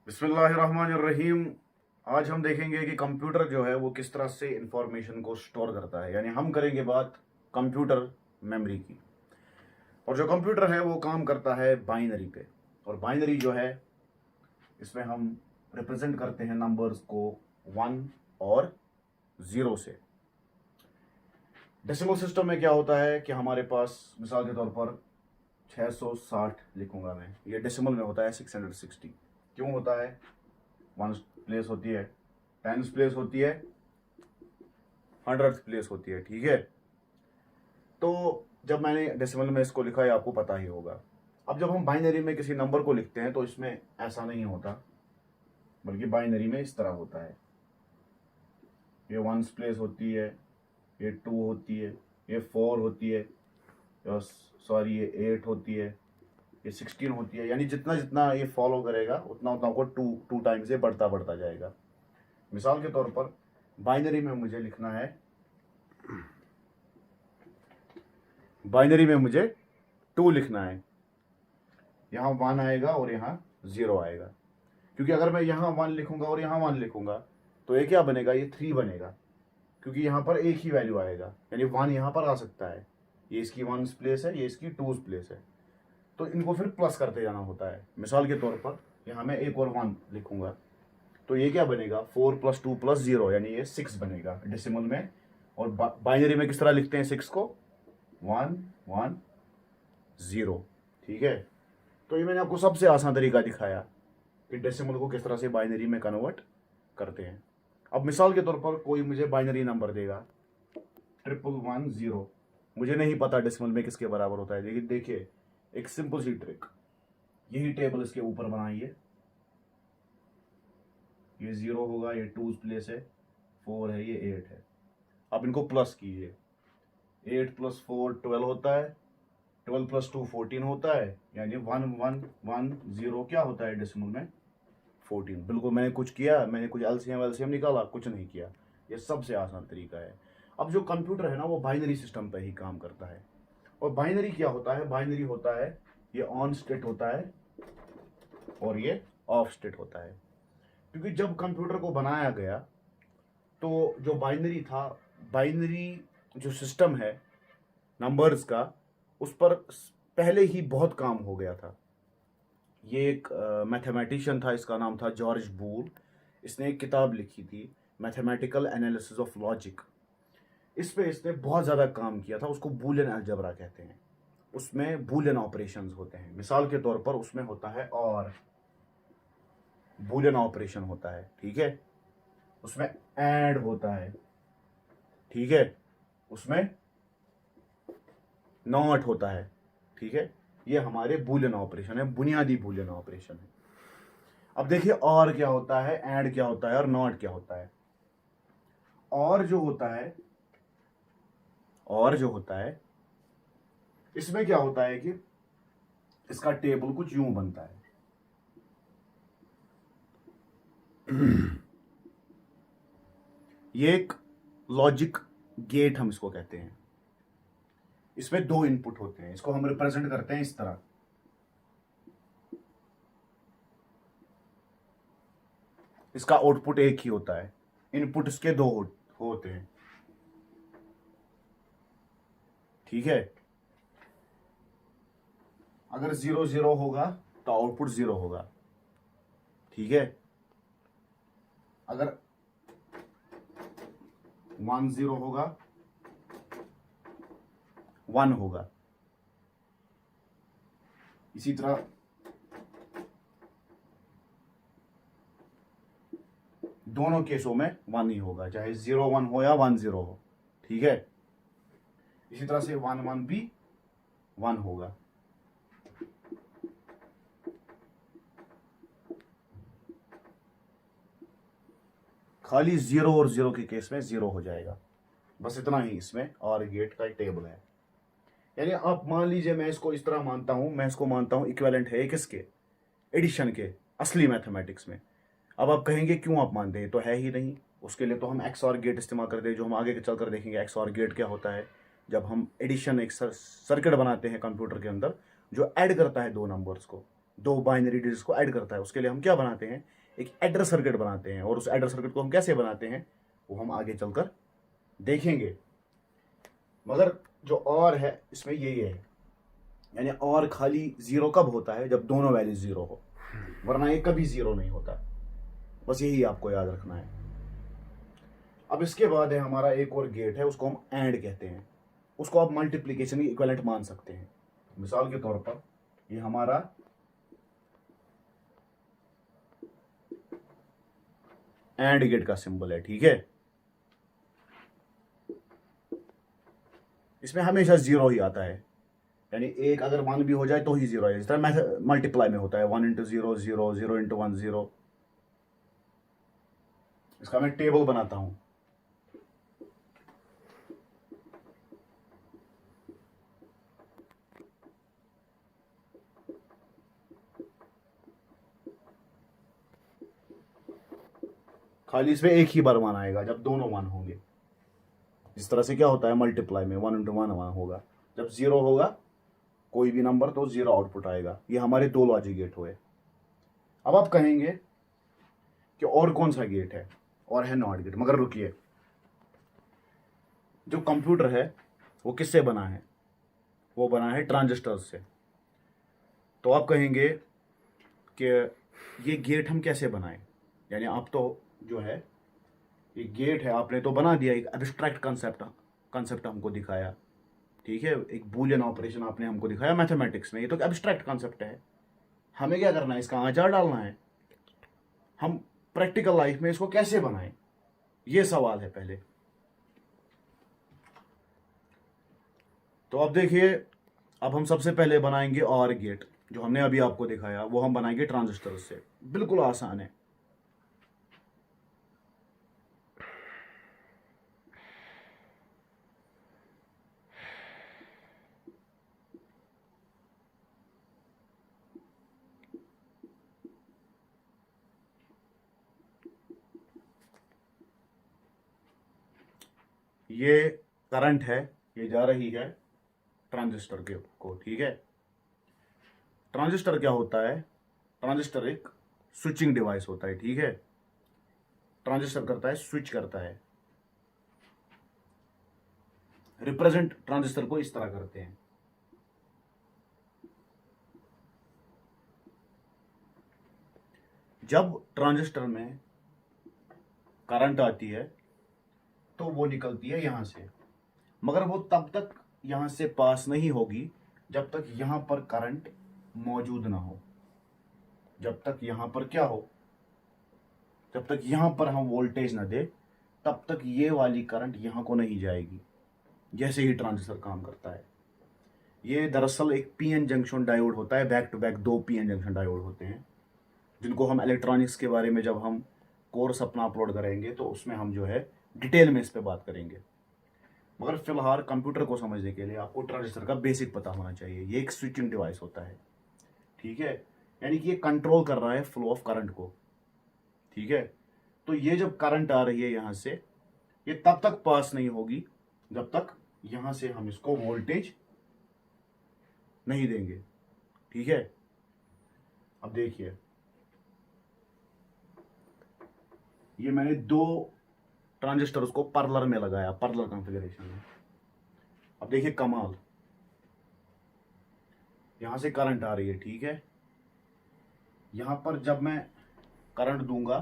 बिस्मिल्लाहिर्रहमानिर्रहीम। आज हम देखेंगे कि कंप्यूटर जो है वो किस तरह से इंफॉर्मेशन को स्टोर करता है। यानी हम करेंगे बात कंप्यूटर मेमोरी की। और जो कंप्यूटर है वो काम करता है बाइनरी पे। और बाइनरी जो है इसमें हम रिप्रेजेंट करते हैं नंबर्स को 1 और 0 से। डेसिमल सिस्टम में क्या होता है कि हमारे पास मिसाल के तौर पर 660 लिखूंगा मैं, ये डेसिमल में होता है 660। क्यों होता है? 1 प्लेस होती है, 10 प्लेस होती है, 100 प्लेस होती है। ठीक है, तो जब मैंने डेसिमल में इसको लिखा है आपको पता ही होगा। अब जब हम बाइनरी में किसी नंबर को लिखते हैं तो इसमें ऐसा नहीं होता, बल्कि बाइनरी में इस तरह होता है। ये 1 प्लेस होती है, ये 2 होती है, ये 4 होती है, सॉरी ये 8 होती है, ये 16 होती है। यानी जितना जितना ये फॉलो करेगा उतना उतना को टू टाइम से बढ़ता बढ़ता जाएगा। मिसाल के तौर पर बाइनरी में मुझे लिखना है, बाइनरी में मुझे 2 लिखना है। यहाँ 1 आएगा और यहाँ 0 आएगा। क्योंकि अगर मैं यहाँ 1 लिखूंगा और यहाँ 1 लिखूंगा तो ये क्या बनेगा? ये 3 बनेगा, क्योंकि यहाँ पर एक ही वैल्यू आएगा। यानी 1 यहाँ पर आ सकता है, ये इसकी 1 प्लेस है, ये इसकी 2 प्लेस है, तो इनको फिर प्लस करते जाना होता है। मिसाल के तौर पर यहाँ मैं एक और 1 लिखूंगा तो ये क्या बनेगा? 4 + 2 + 0, यानी ये 6 बनेगा डेसिमल में। और बाइनरी में किस तरह लिखते हैं 6 को? 1 1 0। ठीक है, तो ये मैंने आपको सबसे आसान तरीका दिखाया कि डेसिमल को किस तरह से बाइनरी में कन्वर्ट करते हैं। अब मिसाल के तौर पर कोई मुझे बाइनरी नंबर देगा 1110, मुझे नहीं पता डेसिमल में किसके बराबर होता है। लेकिन देखिए एक सिंपल सी ट्रिक, यही टेबल इसके ऊपर बनाइए। ये 0 होगा, ये 2 प्लेस है, 4 है, ये 8 है। अब इनको प्लस कीजिए। 8 + 4 12 होता है, 12 + 2 14 होता है, यानी 1 1 1 0 क्या होता है डेसिमल में? 14। बिल्कुल मैंने कुछ किया, मैंने कुछ एलसीएम वेलसीएम निकाला? कुछ नहीं किया। ये सबसे आसान तरीका है। अब जो कंप्यूटर है ना वो बाइनरी सिस्टम पर ही काम करता है। और बाइनरी क्या होता है? बाइनरी होता है ये ऑन स्टेट होता है और ये ऑफ स्टेट होता है। क्योंकि जब कंप्यूटर को बनाया गया तो जो बाइनरी था, बाइनरी जो सिस्टम है नंबर्स का, उस पर पहले ही बहुत काम हो गया था। ये एक मैथमेटिशियन था, इसका नाम था जॉर्ज बूल। इसने एक किताब लिखी थी मैथमेटिकल एनालिसिस ऑफ लॉजिक। इस पे इसने बहुत ज़्यादा काम किया था। उसको बूलियन अलजेब्रा कहते हैं। उसमें बूलियन ऑपरेशंस होते हैं। मिसाल के तौर पर उसमें होता है और बूलियन ऑपरेशन होता है। ठीक है, उसमें ऐड होता है। ठीक है, उसमें नॉट होता है। ठीक है, ये हमारे बूलियन ऑपरेशन है, बुनियादी बूलियन ऑपरेशन है। अब देखिए और क्या होता है, ऐड क्या होता है और नॉट क्या होता है। और जो होता है, और जो होता है इसमें क्या होता है कि इसका टेबल कुछ यूं बनता है। ये एक लॉजिक गेट हम इसको कहते हैं। इसमें 2 इनपुट होते हैं, इसको हम रिप्रेजेंट करते हैं इस तरह। इसका आउटपुट एक ही होता है, इनपुट इसके 2 होते हैं। ठीक है, अगर 0 0 होगा तो आउटपुट 0 होगा। ठीक है, अगर 1 0 होगा 1 होगा। इसी तरह दोनों केसों में 1 ही होगा, चाहे 0 1 हो या 1 0 हो। ठीक है, इसी तरह से 1 1 भी 1 होगा। खाली 0 और 0 के केस में 0 हो जाएगा। बस इतना ही इसमें और गेट का टेबल है। यानी आप मान लीजिए मैं इसको इस तरह मानता हूं, मैं इसको मानता हूं इक्विवेलेंट है किसके? एडिशन के, असली मैथमेटिक्स में। अब आप कहेंगे क्यों आप मानते हैं? तो है ही नहीं। उसके लिए तो हम एक्स और गेट इस्तेमाल करते हैं, जो हम आगे चलकर देखेंगे। एक्स और गेट क्या होता है? जब हम एडिशन, एक सर्किट बनाते हैं कंप्यूटर के अंदर जो ऐड करता है 2 नंबर्स को। दो बाइनरी डिजिट्स को ऐड करता है। उसके लिए हम क्या बनाते हैं, एक एडर सर्किट बनाते हैं। और उस एडर सर्किट को हम कैसे बनाते हैं वो हम आगे चलकर देखेंगे। मगर जो और है इसमें यही है, यानी और खाली जीरो कब होता है, जब दोनों वैल्यू जीरो हो, वरना ये कभी जीरो नहीं होता। बस यही आपको याद रखना है। अब इसके बाद है हमारा एक और गेट है, उसको हम एंड कहते हैं। उसको आप मल्टीप्लीकेशन की इक्विवेलेंट मान सकते हैं। मिसाल के तौर पर ये हमारा एंड गेट का सिंबल है, ठीक है। इसमें हमेशा जीरो ही आता है, यानी एक अगर वन भी हो जाए तो ही जीरो है। इस तरह मल्टीप्लाई में होता है, 1 इंटू जीरो जीरो, 0 इंटू 1 0। इसका मैं टेबल बनाता हूं। खाली इसमें एक ही बार वन आएगा जब दोनों वन होंगे। इस तरह से क्या होता है मल्टीप्लाई में, 1 इंटू 1 1 होगा। जब जीरो होगा कोई भी नंबर तो जीरो आउटपुट आएगा। ये हमारे दो लॉजिक गेट हुए। अब आप कहेंगे कि और कौन सा गेट है, और है नॉट गेट। मगर रुकिए, जो कंप्यूटर है वो किससे बना है, वो बना है ट्रांजिस्टर से। तो आप कहेंगे कि ये गेट हम कैसे बनाएं, यानी आप तो जो है ये गेट है आपने तो बना दिया, एक एब्स्ट्रैक्ट कंसेप्ट हमको दिखाया, ठीक है। एक बूलियन ऑपरेशन आपने हमको दिखाया मैथमेटिक्स में, ये तो एब्स्ट्रैक्ट कंसेप्ट है। हमें क्या करना है, इसका आचार डालना है। हम प्रैक्टिकल लाइफ में इसको कैसे बनाएं, ये सवाल है पहले। तो अब देखिए, अब हम सबसे पहले बनाएंगे और गेट, जो हमने अभी आपको दिखाया वो हम बनाएंगे ट्रांजिस्टर से। बिल्कुल आसान है। ये करंट है, ये जा रही है ट्रांजिस्टर के को, ठीक है। ट्रांजिस्टर क्या होता है, ट्रांजिस्टर एक स्विचिंग डिवाइस होता है, ठीक है। ट्रांजिस्टर करता है, स्विच करता है। रिप्रेजेंट ट्रांजिस्टर को इस तरह करते हैं। जब ट्रांजिस्टर में करंट आती है तो वो निकलती है यहां से, मगर वो तब तक यहां से पास नहीं होगी जब तक यहां पर करंट मौजूद ना हो। जब तक यहां पर क्या हो, जब तक यहां पर हम वोल्टेज ना दे तब तक ये वाली करंट यहां को नहीं जाएगी। जैसे ही ट्रांजिस्टर काम करता है, ये दरअसल एक पीएन जंक्शन डायोड होता है। बैक टू बैक दो पीएन जंक्शन डायोड होते हैं, जिनको हम इलेक्ट्रॉनिक्स के बारे में जब हम कोर्स अपना अपलोड करेंगे तो उसमें हम जो है डिटेल में इस पर बात करेंगे। मगर फिलहाल कंप्यूटर को समझने के लिए आपको ट्रांजिस्टर का बेसिक पता होना चाहिए। ये एक स्विचिंग डिवाइस होता है, ठीक है। यानी कि ये कंट्रोल कर रहा है फ्लो ऑफ करंट को, ठीक है। तो ये जब करंट आ रही है यहां से, ये तब तक पास नहीं होगी जब तक यहां से हम इसको वोल्टेज नहीं देंगे, ठीक है। अब देखिए, ये मैंने दो ट्रांजिस्टर उसको पैरेलल में लगाया, पैरेलल कॉन्फ़िगरेशन में। अब देखिए कमाल, यहां से करंट आ रही है, ठीक है। यहां पर जब मैं करंट दूंगा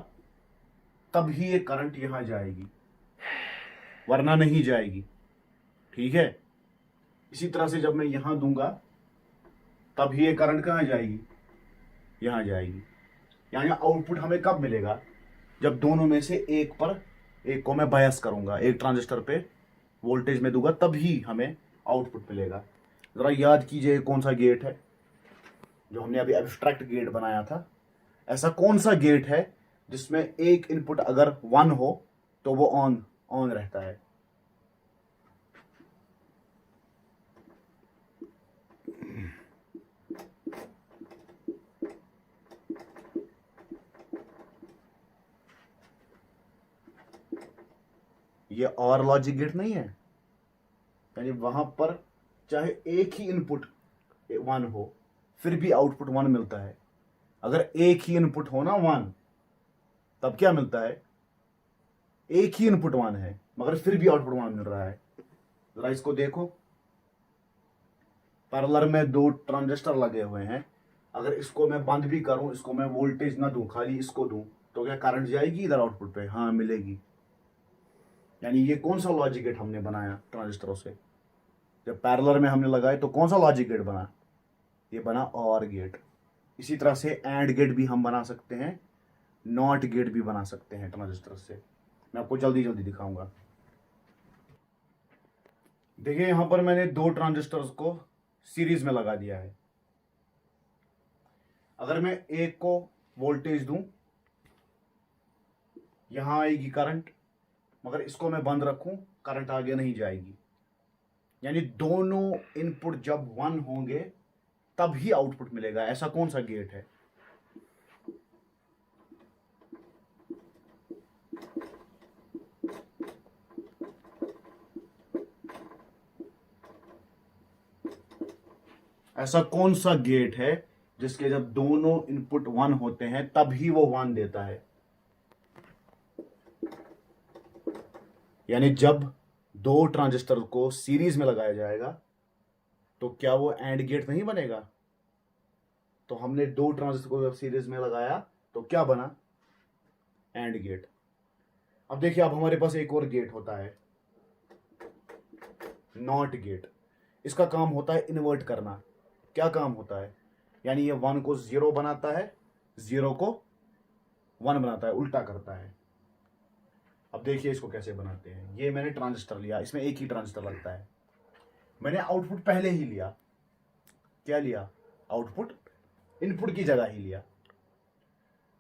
तब ही ये करंट यहां जाएगी, वरना नहीं जाएगी, ठीक है। इसी तरह से जब मैं यहां दूंगा तब ही ये करंट कहां जाएगी, यहां जाएगी। यानी आउटपुट हमें कब मिलेगा, जब दोनों में से एक पर, एक को मैं बायस करूंगा, एक ट्रांजिस्टर पे वोल्टेज में दूंगा तब ही हमें आउटपुट मिलेगा। जरा याद कीजिए कौन सा गेट है जो हमने अभी एब्स्ट्रैक्ट गेट बनाया था। ऐसा कौन सा गेट है जिसमें एक इनपुट अगर 1 हो तो वो ऑन ऑन रहता है। ये और लॉजिक गेट नहीं है, यानी वहां पर चाहे एक ही इनपुट 1 हो फिर भी आउटपुट 1 मिलता है। अगर एक ही इनपुट हो ना 1, तब क्या मिलता है, एक ही इनपुट 1 है मगर फिर भी आउटपुट 1 मिल रहा है। जरा इसको देखो, पैरेलल में 2 ट्रांजिस्टर लगे हुए हैं, अगर इसको मैं बंद भी करूं, इसको मैं वोल्टेज ना दूं, खाली इसको दूं, तो क्या करंट जाएगी इधर आउटपुट पे? हाँ मिलेगी। यानी ये कौन सा लॉजिक गेट हमने बनाया ट्रांजिस्टरों से? जब पैरेलल में हमने लगाए तो कौन सा लॉजिक गेट बना? ये बना और गेट। इसी तरह से एंड गेट भी हम बना सकते हैं, नॉट गेट भी बना सकते हैं ट्रांजिस्टर से। मैं आपको जल्दी जल्दी दिखाऊंगा। देखिए यहां पर मैंने 2 ट्रांजिस्टर्स को सीरीज में लगा दिया है। अगर मैं एक को वोल्टेज दूं, यहां आएगी करंट, मगर इसको मैं बंद रखूं, करंट आगे नहीं जाएगी। यानी दोनों इनपुट जब 1 होंगे तब ही आउटपुट मिलेगा। ऐसा कौन सा गेट है? ऐसा कौन सा गेट है जिसके जब दोनों इनपुट 1 होते हैं तब ही वो 1 देता है? यानी जब 2 ट्रांजिस्टर को सीरीज में लगाया जाएगा तो क्या वो एंड गेट नहीं बनेगा? तो हमने 2 ट्रांजिस्टर को जब सीरीज में लगाया तो क्या बना? AND gate. अब देखिए, अब हमारे पास एक और गेट होता है, नॉट गेट। इसका काम होता है इन्वर्ट करना। क्या काम होता है? यानी ये 1 को 0 बनाता है, 0 को 1 बनाता है, उल्टा करता है। अब देखिए इसको कैसे बनाते हैं। ये मैंने ट्रांजिस्टर लिया, इसमें एक ही ट्रांजिस्टर लगता है। मैंने आउटपुट पहले ही लिया। क्या लिया? आउटपुट इनपुट की जगह ही लिया,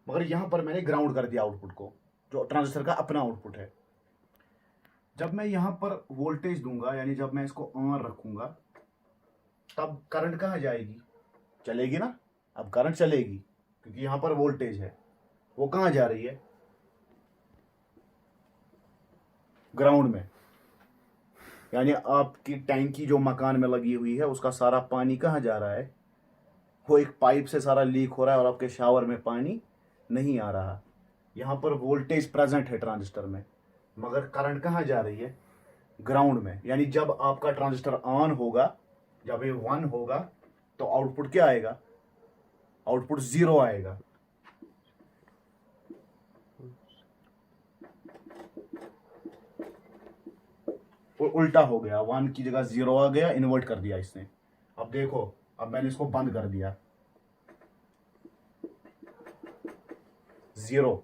मगर यहां पर मैंने ग्राउंड कर दिया आउटपुट को, जो ट्रांजिस्टर का अपना आउटपुट है। जब मैं यहां पर वोल्टेज दूंगा, यानी जब मैं इसको ऑन रखूंगा, तब करंट कहां जाएगी? चलेगी ना। अब करंट चलेगी क्योंकि यहां पर वोल्टेज है। वो कहां जा रही है? ग्राउंड में। यानी आपकी टैंकी जो मकान में लगी हुई है, उसका सारा पानी कहां जा रहा है? वो एक पाइप से सारा लीक हो रहा है और आपके शावर में पानी नहीं आ रहा। यहां पर वोल्टेज प्रेजेंट है ट्रांजिस्टर में, मगर करंट कहां जा रही है? ग्राउंड में। यानी जब आपका ट्रांजिस्टर ऑन होगा, जब ये 1 होगा, तो आउटपुट क्या आएगा? आउटपुट 0 आएगा। उल्टा हो गया, 1 की जगह 0 आ गया, इन्वर्ट कर दिया इसने। अब देखो, अब मैंने इसको बंद कर दिया, 0।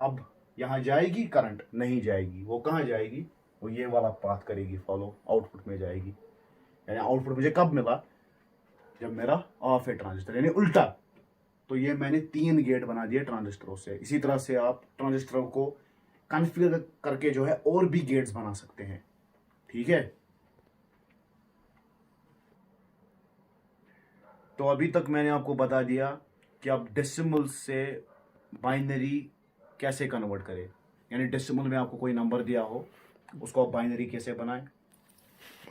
अब यहां जाएगी करंट? नहीं जाएगी। वो कहां जाएगी? वो ये वाला पाथ करेगी फॉलो, आउटपुट में जाएगी। यानी आउटपुट मुझे कब मिला? जब मेरा ऑफ है ट्रांजिस्टर, यानी उल्टा। तो ये मैंने 3 गेट बना दिए ट्रांजिस्टरों से। इसी तरह से आप ट्रांजिस्टरों को कॉन्फ़िगर करके जो है और भी गेट्स बना सकते हैं। ठीक है। तो अभी तक मैंने आपको बता दिया कि आप डेसिमल से बाइनरी कैसे कन्वर्ट करें। यानी डेसिमल में आपको कोई नंबर दिया हो, उसको आप बाइनरी कैसे बनाएं।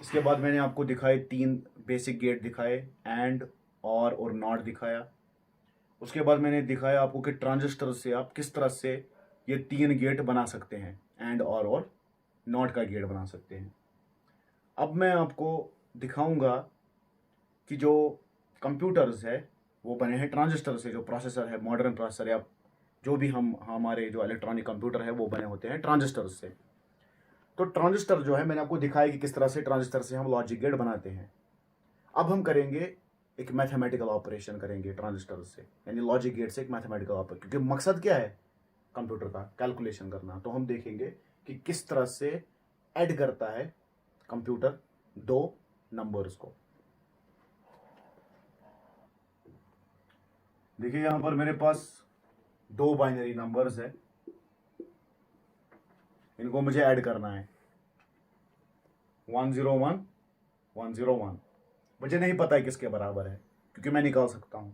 इसके बाद मैंने आपको दिखाए 3 बेसिक गेट दिखाए, एंड, और नॉट दिखाया। उसके बाद मैंने दिखाया आपको कि ट्रांजिस्टर से आप किस तरह से ये 3 गेट बना सकते हैं, एंड, और नॉट का गेट बना सकते हैं। अब मैं आपको दिखाऊंगा कि जो कंप्यूटर्स है वो बने हैं ट्रांजिस्टर से। जो प्रोसेसर है, मॉडर्न प्रोसेसर, या जो भी हमारे जो इलेक्ट्रॉनिक कंप्यूटर है, वो बने होते हैं ट्रांजिस्टर से। तो ट्रांजिस्टर जो है, मैंने आपको दिखाया कि किस तरह से ट्रांजिस्टर से हम लॉजिक गेट बनाते हैं। अब हम करेंगे एक मैथमेटिकल ऑपरेशन करेंगे ट्रांजिस्टर से, यानी लॉजिक गेट से एक मैथमेटिकल ऑपरेशन, क्योंकि मकसद क्या है कंप्यूटर का? कैलकुलेशन करना। तो हम देखेंगे कि किस तरह से ऐड करता है कंप्यूटर 2 नंबर्स को। देखिए यहां पर मेरे पास 2 बाइनरी नंबर्स है, इनको मुझे ऐड करना है। 101 101। मुझे नहीं पता है किसके बराबर है, क्योंकि मैं निकाल सकता हूं।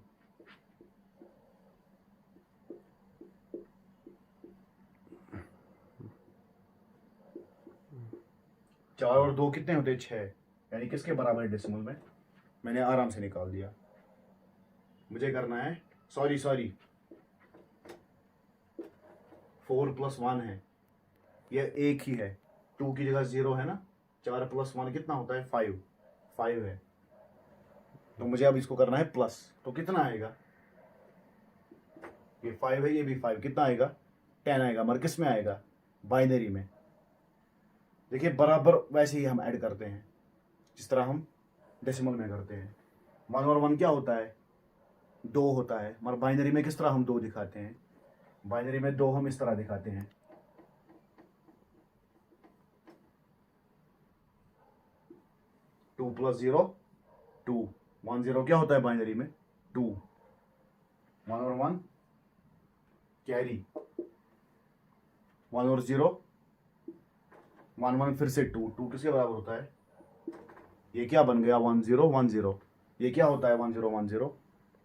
चार और 2 कितने होते हैं? 6। यानी किसके बराबर है डेसिमल में? मैंने आराम से निकाल दिया। मुझे करना है सॉरी 4 + 1 है, यह एक ही है, 2 की जगह 0 है ना, 4 + 1 कितना होता है 5 है, तो मुझे अब इसको करना है प्लस, तो कितना आएगा, ये 5 है, ये भी 5, कितना आएगा 10 आएगा, मगर किस में आएगा, बाइनरी में। देखिए बराबर वैसे ही हम ऐड करते हैं जिस तरह हम डेसिमल में करते हैं। 1 और 1 क्या होता है, 2 होता है, मगर बाइनरी में किस तरह हम 2 दिखाते हैं, बाइनरी में 2 हम इस तरह दिखाते हैं, 2 + 0 2, 1 0 क्या होता है बाइनरी में 2, 1 और 1 कैरी, 1 और 0 1 1 फिर से 2 2 किसके बराबर होता है, ये क्या बन गया 1 0 1 0, ये क्या होता है 1 0 1 0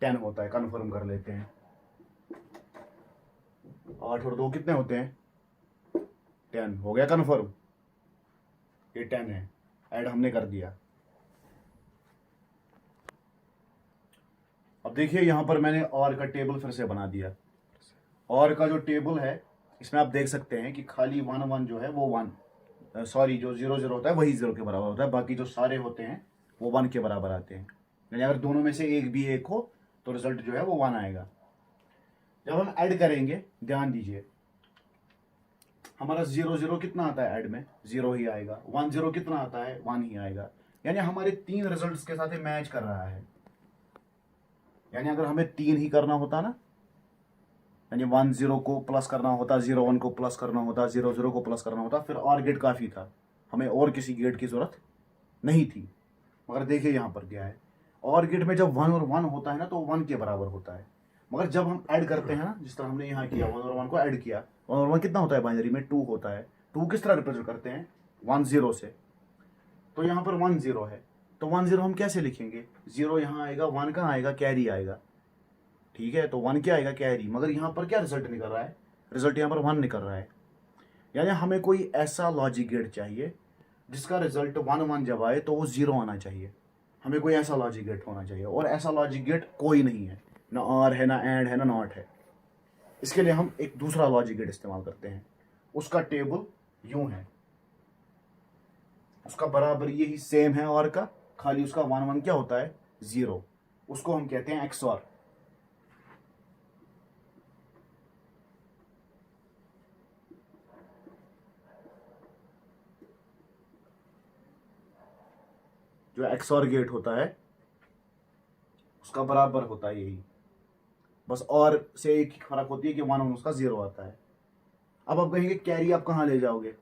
10 होता है, कन्फर्म कर लेते हैं। 8 और 2 कितने होते हैं 10, हो गया कन्फर्म, ये 10 है, ऐड हमने कर दिया। अब देखिए यहां पर मैंने और का टेबल फिर से बना दिया, और का जो टेबल है इसमें आप देख सकते हैं कि खाली 1 1 जो है वो 1, सॉरी जो 0 0 होता है वही 0 के बराबर होता है, बाकी जो सारे होते हैं वो 1 के बराबर आते हैं, यानी अगर दोनों में से एक भी 1 हो तो रिजल्ट जो है वो 1 आएगा। जब हम ऐड करेंगे ध्यान दीजिए, हमारा 0 0 कितना आता है ऐड में 0 ही आएगा, 1 0 कितना आता है 1 ही आएगा, यानी हमारे 3 रिजल्ट्स के साथ मैच कर रहा है। यानी अगर हमें 3 ही करना होता ना, यानी 1 0 को प्लस करना होता, 0 1 को प्लस करना होता, 0 0 को प्लस करना होता, फिर और गेट काफ़ी था, हमें और किसी गेट की ज़रूरत नहीं थी। मगर देखिए यहाँ पर क्या है, और गेट में जब 1 और 1 होता है ना तो 1 के बराबर होता है, मगर जब हम ऐड करते हैं ना, जिस तरह हमने यहाँ किया 1 और 1 को ऐड किया, 1 और 1 कितना होता है बाइनरी में 2 होता है, 2 किस तरह रिप्रेजेंट करते हैं 1 0 से, तो यहाँ पर 1 0 है, तो 1 0 हम कैसे लिखेंगे, 0 यहाँ आएगा, 1 कहाँ आएगा, कैरी आएगा, ठीक है, तो 1 क्या आएगा कैरी, मगर यहाँ पर क्या रिजल्ट निकल रहा है, रिजल्ट यहाँ पर 1 निकल रहा है। यानी हमें कोई ऐसा लॉजिक गेट चाहिए जिसका रिजल्ट 1 1 जब आए तो वो 0 आना चाहिए, हमें कोई ऐसा लॉजिक गेट होना चाहिए, और ऐसा लॉजिक गेट कोई नहीं है, ना और है, ना एंड है, ना नॉट है। इसके लिए हम एक दूसरा लॉजिक गेट इस्तेमाल करते हैं, उसका टेबल यूं है, उसका बराबर यही सेम है और का, खाली उसका 1 1 क्या होता है 0, उसको हम कहते हैं XOR। जो XOR गेट होता है उसका बराबर होता है यही, बस और से एक फर्क होती है कि 1 1 उसका 0 आता है। अब आप कहेंगे कैरी आप कहाँ ले जाओगे,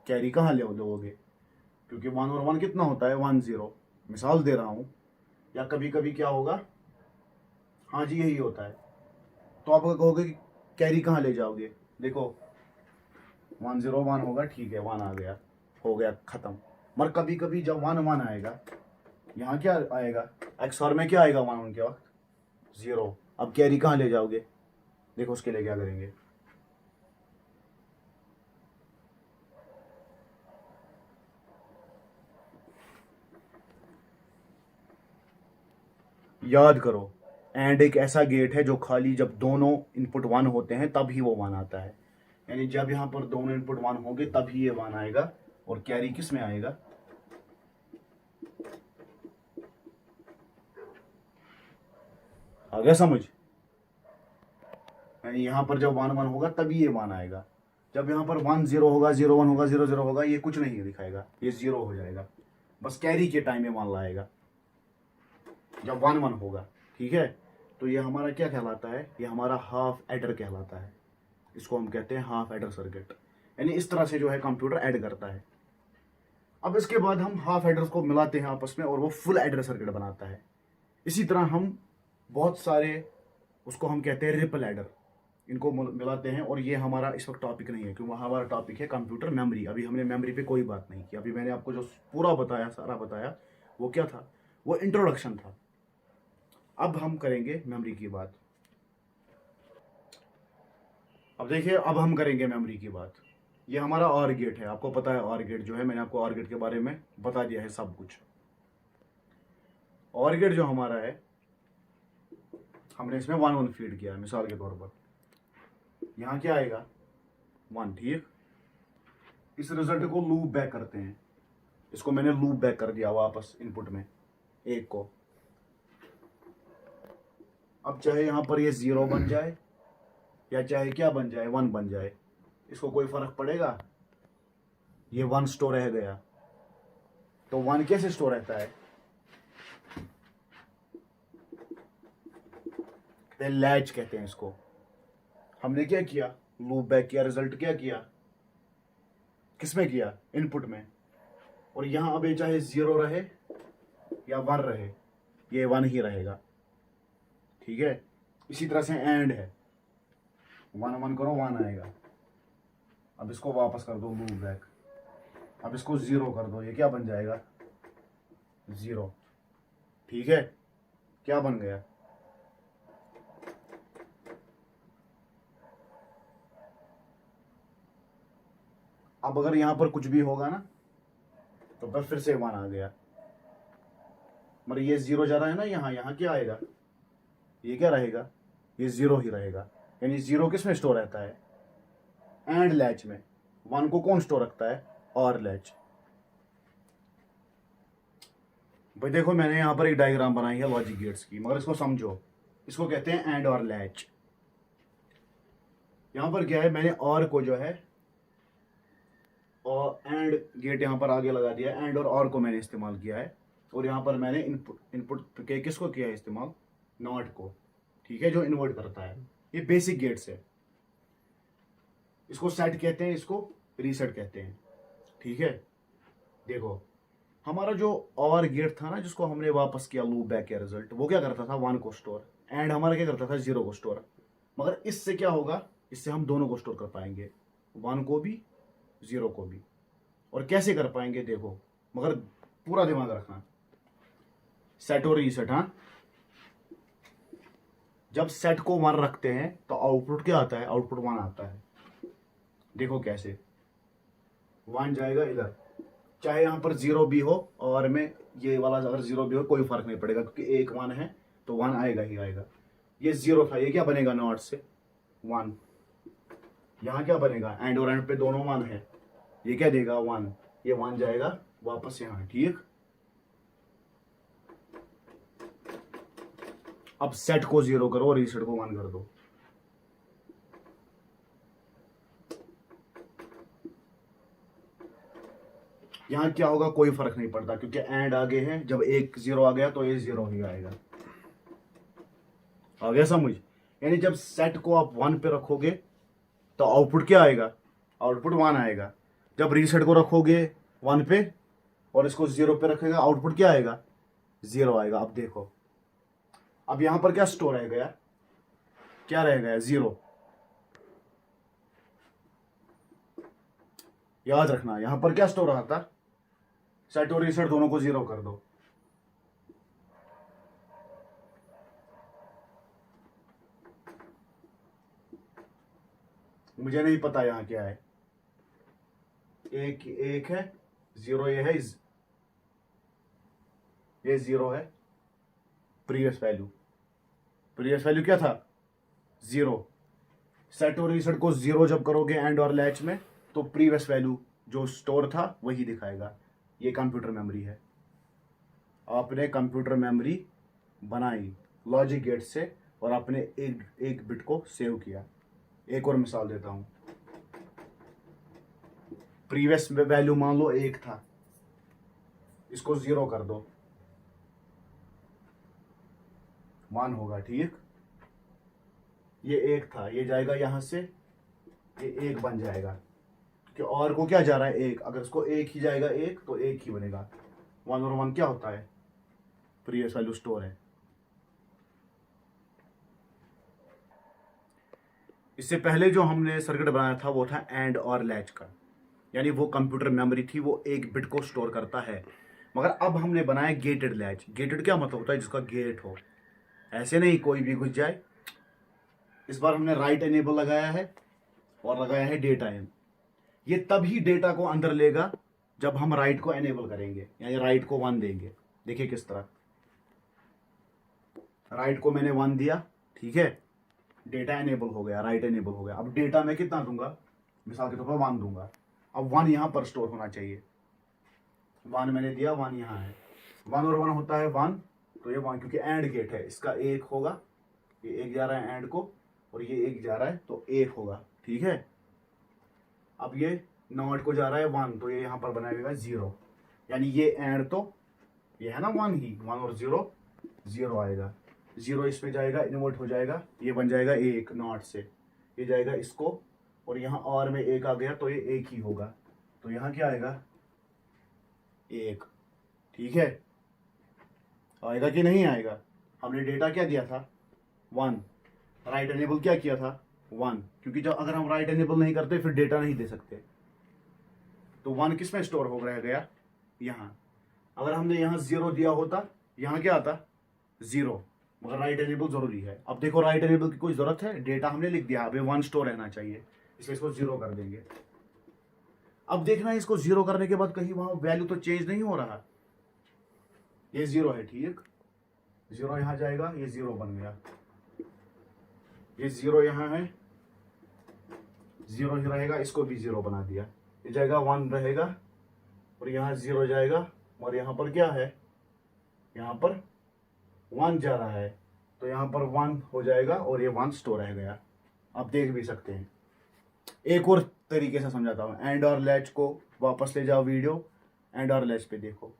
कैरी कहाँ ले लोगे, क्योंकि 1 और 1 कितना होता है 1 0, मिसाल दे रहा हूं, या कभी कभी क्या होगा, हाँ जी यही होता है, तो आप कहोगे कि कैरी कहाँ ले जाओगे, देखो 1 0 1 होगा, ठीक है 1 आ गया, हो गया खत्म। मगर कभी कभी जब 1 1 आएगा, यहाँ क्या आएगा XOR में क्या आएगा 1 1 के वक्त 0, अब कैरी कहाँ ले जाओगे, देखो उसके लिए क्या करेंगे, याद करो एंड एक ऐसा गेट है जो खाली जब दोनों इनपुट 1 होते हैं तब ही वो 1 आता है, यानी जब यहाँ पर दोनों इनपुट 1 होंगे तभी ये 1 आएगा, और कैरी किस में आएगा, आ गया समझ, यानी यहाँ पर जब 1 1 होगा तभी ये 1 आएगा, जब यहाँ पर 1 0 होगा 0 1 होगा 0 0 होगा, ये कुछ नहीं दिखाएगा, ये 0 हो जाएगा, बस कैरी के टाइम में 1 लाएगा जब 1 1 होगा, ठीक है। तो ये हमारा क्या कहलाता है, ये हमारा हाफ एडर कहलाता है, इसको हम कहते हैं हाफ एडर सर्किट, यानी इस तरह से जो है कंप्यूटर ऐड करता है। अब इसके बाद हम हाफ एडर्स को मिलाते हैं आपस में और वो फुल एडर सर्किट बनाता है। इसी तरह हम बहुत सारे, उसको हम कहते हैं रिपल एडर, इनको मिलाते हैं, और ये हमारा इस वक्त टॉपिक नहीं है, क्योंकि हमारा टॉपिक है कंप्यूटर मेमोरी। अभी हमने मेमोरी पे कोई बात नहीं की, अभी मैंने आपको जो पूरा बताया, सारा बताया, वो क्या था, वो इंट्रोडक्शन था। अब हम करेंगे मेमोरी की बात। अब देखिए अब हम करेंगे मेमोरी की बात। ये हमारा और गेट है, आपको पता है और गेट जो है, मैंने आपको और गेट के बारे में बता दिया है सब कुछ। और गेट जो हमारा है हमने इसमें 1 1 फीड किया मिसाल के तौर पर, यहाँ क्या आएगा 1, ठीक। इस रिजल्ट को लूप बैक करते हैं, इसको मैंने लूप बैक कर दिया वापस इनपुट में 1 को। अब चाहे यहाँ पर ये 0 बन जाए या चाहे क्या बन जाए 1 बन जाए, इसको कोई फर्क पड़ेगा। ये 1 स्टोर रह गया, तो 1 कैसे स्टोर रहता है, लैच कहते हैं इसको। हमने क्या किया, लूप बैक किया, रिजल्ट क्या किया, किसमें किया, इनपुट में। और यहां अब ये चाहे 0 रहे या 1 रहे, ये 1 ही रहेगा, ठीक है। इसी तरह से एंड है, 1 1 करो 1 आएगा। अब इसको वापस कर दो लूप बैक, अब इसको 0 कर दो, ये क्या बन जाएगा 0, ठीक है। क्या बन गया, अब अगर यहां पर कुछ भी होगा ना तो बस फिर से 1 आ गया, मगर ये 0 जा रहा है ना, यहाँ क्या आएगा, ये क्या रहेगा, ये 0 ही रहेगा। यानी 0 किस में स्टोर रहता है, एंड लैच में। 1 को कौन स्टोर रखता है, और लैच। भाई देखो मैंने यहां पर एक डायग्राम बनाई है लॉजिक गेट्स की, मगर इसको समझो, इसको कहते हैं एंड और लैच। यहां पर क्या है, मैंने और को जो है और एंड गेट यहाँ पर आगे लगा दिया, एंड और को मैंने इस्तेमाल किया है। और यहाँ पर मैंने इनपुट के किसको किया है इस्तेमाल, नॉट को, ठीक है, जो इन्वर्ट करता है। ये बेसिक गेट्स है, इसको सेट कहते हैं, इसको रीसेट कहते हैं, ठीक है। देखो हमारा जो और गेट था ना, जिसको हमने वापस किया लूप बैक किया रिजल्ट, वो क्या करता था 1 को स्टोर, एंड हमारा क्या करता था 0 को स्टोर। मगर इससे क्या होगा, इससे हम दोनों को स्टोर कर पाएंगे, 1 को भी 0 को भी। और कैसे कर पाएंगे देखो, मगर पूरा दिमाग रखना, सेट और रीसेट। हाँ, जब सेट को 1 रखते हैं तो आउटपुट क्या आता है, आउटपुट 1 आता है। देखो कैसे, 1 जाएगा इधर, चाहे यहां पर 0 भी हो और में ये वाला अगर 0 भी हो कोई फर्क नहीं पड़ेगा, क्योंकि 1 1 है तो 1 आएगा ही आएगा। ये 0 था, ये क्या बनेगा नॉट से 1, यहां क्या बनेगा, एंड और एंड पे दोनों 1 है, ये क्या देगा 1, ये 1 जाएगा वापस यहां, ठीक। अब सेट को 0 करो और रीसेट को 1 कर दो, यहां क्या होगा कोई फर्क नहीं पड़ता, क्योंकि एंड आगे है, जब एक 0 आ गया तो ये 0 ही आएगा। आ गया समझ। यानी जब सेट को आप 1 पे रखोगे तो आउटपुट क्या आएगा, आउटपुट 1 आएगा। जब रीसेट को रखोगे 1 पे और इसको 0 पे रखेगा, आउटपुट क्या आएगा 0 आएगा। अब देखो, अब यहां पर क्या स्टोर रह गया, क्या रह गया 0। याद रखना यहां पर क्या स्टोर रहा था, सेट और रीसेट दोनों को 0 कर दो। मुझे नहीं पता यहां क्या है, एक है 0, ये 0 है, प्रीवियस वैल्यू क्या था 0। सेट और रीसेट को 0 जब करोगे एंड और लैच में, तो प्रीवियस वैल्यू जो स्टोर था वही दिखाएगा। ये कंप्यूटर मेमोरी है, आपने कंप्यूटर मेमोरी बनाई लॉजिक गेट से और आपने एक बिट को सेव किया। एक और मिसाल देता हूं, प्रीवियस वैल्यू मान लो 1 था, इसको 0 कर दो 1 होगा, ठीक। ये 1 था, ये जाएगा यहां से, ये 1 बन जाएगा, कि और को क्या जा रहा है 1, अगर इसको 1 ही जाएगा 1 तो 1 ही बनेगा। 1 और 1 क्या होता है, प्रीवियस वैल्यू स्टोर है। इससे पहले जो हमने सर्किट बनाया था वो था एंड और लैच का, यानी वो कंप्यूटर मेमोरी थी, वो एक बिट को स्टोर करता है। मगर अब हमने बनाया गेटेड लैच। गेटेड क्या मतलब होता है, जिसका गेट हो, ऐसे नहीं कोई भी घुस जाए। इस बार हमने राइट एनेबल लगाया है और लगाया है डेटा इन। ये तभी डेटा को अंदर लेगा जब हम राइट को एनेबल करेंगे, यानी राइट को 1 देंगे। देखिए किस तरह, राइट को मैंने 1 दिया, ठीक है, डेटा एनेबल हो गया, राइट एनेबल हो गया। अब डेटा में कितना दूंगा, मिसाल के तौर पर 1 दूंगा। अब 1 यहाँ पर स्टोर होना चाहिए, 1 मैंने दिया, 1 यहाँ है, 1 और 1 होता है 1, तो ये 1 क्योंकि एंड गेट है, इसका 1 होगा, ये 1 जा रहा है एंड को और ये 1 जा रहा है तो 1 होगा, ठीक है। अब ये नॉट को जा रहा है 1, तो ये यहाँ पर बनाएगा 0, यानी ये एंड तो ये है ना 1 ही, 1 और 0 0 आएगा, 0 इसमें जाएगा, इन्वर्ट हो जाएगा, ये बन जाएगा 1 नॉट से, ये जाएगा इसको, और यहाँ और में 1 आ गया तो ये 1 ही होगा, तो यहाँ क्या आएगा 1, ठीक है। आएगा कि नहीं आएगा, हमने डेटा क्या दिया था 1, राइट एनेबल क्या किया था 1, क्योंकि जब अगर हम राइट एनेबल नहीं करते फिर डेटा नहीं दे सकते, तो 1 किस में स्टोर हो रह गया यहाँ। अगर हमने यहाँ 0 दिया होता, यहाँ क्या आता 0, मगर राइट एनेबल जरूरी है। अब देखो राइट एनेबल की कोई जरूरत है, डेटा हमने लिख दिया, अभी 1 स्टोर रहना चाहिए, इसलिए इसको 0 कर देंगे। अब देखना है इसको 0 करने के बाद कहीं वहां वैल्यू तो चेंज नहीं हो रहा, ये 0 है, ठीक, 0 यहां जाएगा, ये 0 बन गया, ये 0 यहां है, 0 ही रहेगा, इसको भी 0 बना दिया, ये जाएगा 1 रहेगा, और यहाँ 0 जाएगा, और यहाँ पर क्या है, यहाँ पर 1 जा रहा है, तो यहाँ पर 1 हो जाएगा और ये 1 स्टोर रह गया। आप देख भी सकते हैं, एक और तरीके से समझाता हूँ, एंड और लैच को वापस ले जाओ वीडियो, एंड और लैच पे देखो।